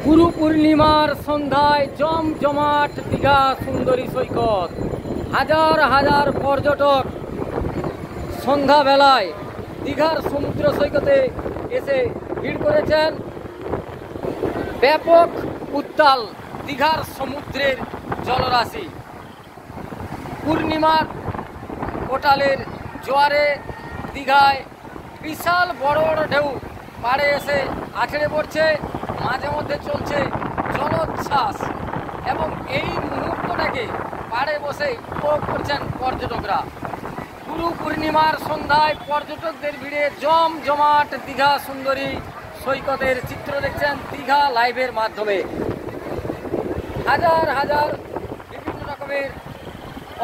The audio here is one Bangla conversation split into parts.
গুরু পূর্ণিমার সন্ধ্যায় জমজমাট দীঘা সুন্দরী সৈকত। হাজার হাজার পর্যটক সন্ধ্যাবেলায় দীঘার সমুদ্র সৈকতে এসে ভিড় করেছেন। ব্যাপক উত্তাল দীঘার সমুদ্রের জলরাশি। পূর্ণিমার কোটালের জোয়ারে দীঘায় বিশাল বড় বড় ঢেউ পাড়ে এসে আছড়ে পড়ছে। মাঝে মধ্যে চলছে জলোচ্ছ্বাস এবং এই মুহূর্তটাকে পাড়ে বসে উপভোগ করছেন পর্যটকরা। গুরু পূর্ণিমার সন্ধ্যায় পর্যটকদের ভিড়ে জমজমাট দীঘা সুন্দরী সৈকতের চিত্র দেখছেন দীঘা লাইভের মাধ্যমে। হাজার হাজার বিভিন্ন রকমের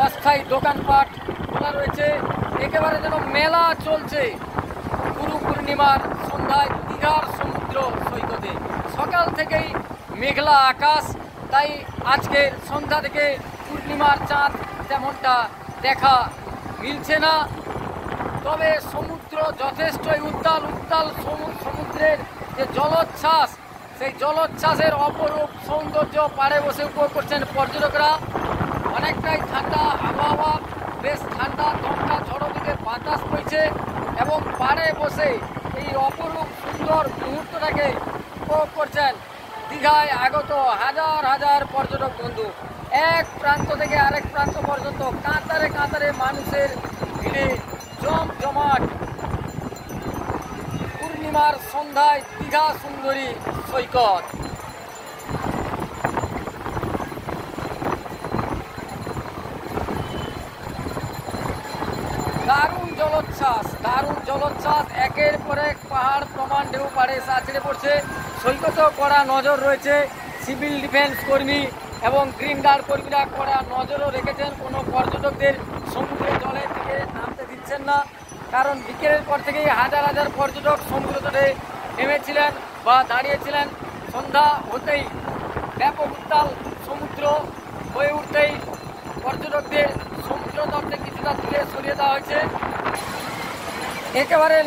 অস্থায়ী দোকানপাট খোলা রয়েছে। একেবারে যেন মেলা চলছে গুরু পূর্ণিমার সন্ধ্যায় দীঘার সমুদ্র সৈকতে। সকাল থেকেই মেঘলা আকাশ, তাই আজকের সন্ধ্যা থেকে পূর্ণিমার চাঁদ তেমনটা দেখা মিলছে না। তবে সমুদ্র যথেষ্টই উত্তাল। সমুদ্রের যে জলোচ্ছ্বাস, সেই জলোচ্ছ্বাসের অপরূপ সৌন্দর্য পাড়ে বসে উপভোগ করছেন পর্যটকরা। অনেকটাই ঠান্ডা আবহাওয়া, বেশ ঠান্ডা দমকা ঝড়ো দিকে বাতাস বইছে এবং পাড়ে বসে এই অপরূপ সুন্দর মুহূর্তটাকে উপভোগ করছেন দীঘায় আগত হাজার হাজার পর্যটক বন্ধু। এক প্রান্ত থেকে আরেক প্রান্ত পর্যন্ত কাতারে কাতারে মানুষের ভিড়ে জমজমাট পূর্ণিমার সন্ধ্যায় দীঘা সুন্দরী সৈকত। দারুণ জলোচ্ছ্বাস, একের পর এক পাহাড় প্রমাণ ঢেউ পাড়ে এসে আছড়ে পড়ছে। সৈকতেও কড়া নজর রয়েছে। সিভিল ডিফেন্স কর্মী এবং গ্রিন গার্ড কর্মীরা কড়া নজরও রেখেছেন। কোনো পর্যটকদের সমুদ্রের জলের দিকে নামতে দিচ্ছেন না, কারণ বিকেলের পর থেকেই হাজার হাজার পর্যটক সমুদ্র তটে নেমেছিলেন বা দাঁড়িয়েছিলেন। সন্ধ্যা হতেই ব্যাপক উত্তাল সমুদ্র হয়ে উঠতেই পর্যটকদের সমুদ্র তট থেকে কিছুটা দূরে সরিয়ে দেওয়া হয়েছে। একেবারে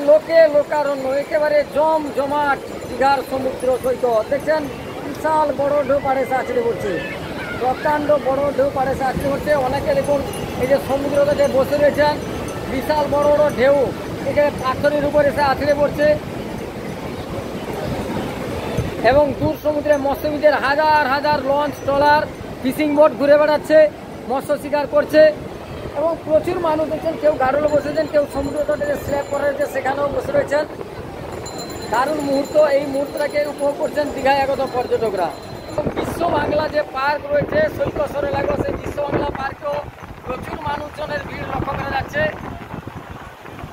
লোকারণ্য, একেবারে জমজমাট দীঘার সমুদ্র সৈকত দেখছেন। বিশাল বড় ঢেউ পাড়ে এসে আছড়ে পড়ছে, প্রকাণ্ড বড় ঢেউ পাড়ে এসে আছড়ে পড়ছে। অনেকে দেখুন এই যে সমুদ্র তটে বসে রয়েছেন, বিশাল বড় বড় ঢেউ এখানে পাথরের উপর এসে আছড়ে পড়ছে এবং দূর সমুদ্রে মৎস্যবিদের হাজার হাজার লঞ্চ, ট্রলার, ফিশিং বোট ঘুরে বেড়াচ্ছে, মৎস্য শিকার করছে এবং প্রচুর মানুষ দেখছেন। কেউ গাড়লে বসেছেন, কেউ সমুদ্র তটে যে স্ল্যাব করা রয়েছে সেখানেও বসে রয়েছেন। দারুণ মুহূর্ত, এই মুহূর্তটাকে উপভোগ করছেন দীঘায় আগত পর্যটকরা। বিশ্ব বাংলা যে পার্ক রয়েছে সৈকত এলাকা, সেই বিশ্ব বাংলা পার্কেও প্রচুর মানুষজনের ভিড় লক্ষ্য করা যাচ্ছে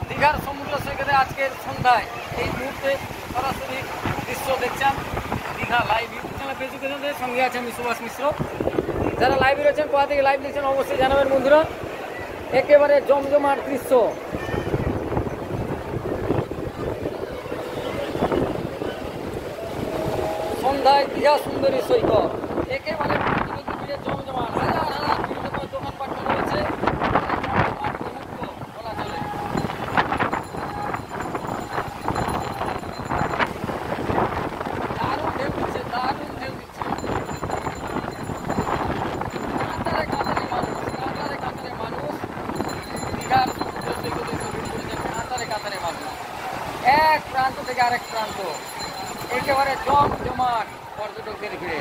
দীঘার সমুদ্র সৈকতে আজকের সন্ধ্যায়। এই মুহূর্তে সরাসরি দৃশ্য দেখছেন Digha live YouTube channel, Facebook পেজের সঙ্গে আছে আমি সুভাষ মিশ্র। যারা লাইভে রয়েছেন, কোথা থেকে লাইভ দেখছেন অবশ্যই জানাবেন বন্ধুরা। একেবারে জমজমাট দৃশ্য। সন্ধ্যায় দীঘা সুন্দরী সৈকত একেবারে জমজমাট, হাজার হাজার বিভিন্ন দোকানপাট রয়েছে। দারুণ ঢেউ দিচ্ছে, দারুণ ঢেউ দিচ্ছে। কাতারে কাতারে মানুষ দীঘার সমুদ্র সৈকতে এসে ভিড় করেছেন। কাতারে কাতারে মানুষ, এক প্রান্ত থেকে আরেক প্রান্ত, একেবারে জমজমাট পর্যটকদের ভিড়ে।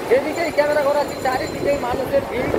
যেদিকেই ক্যামেরা ঘোরাচ্ছি চারিদিকেই মানুষের ভিড়।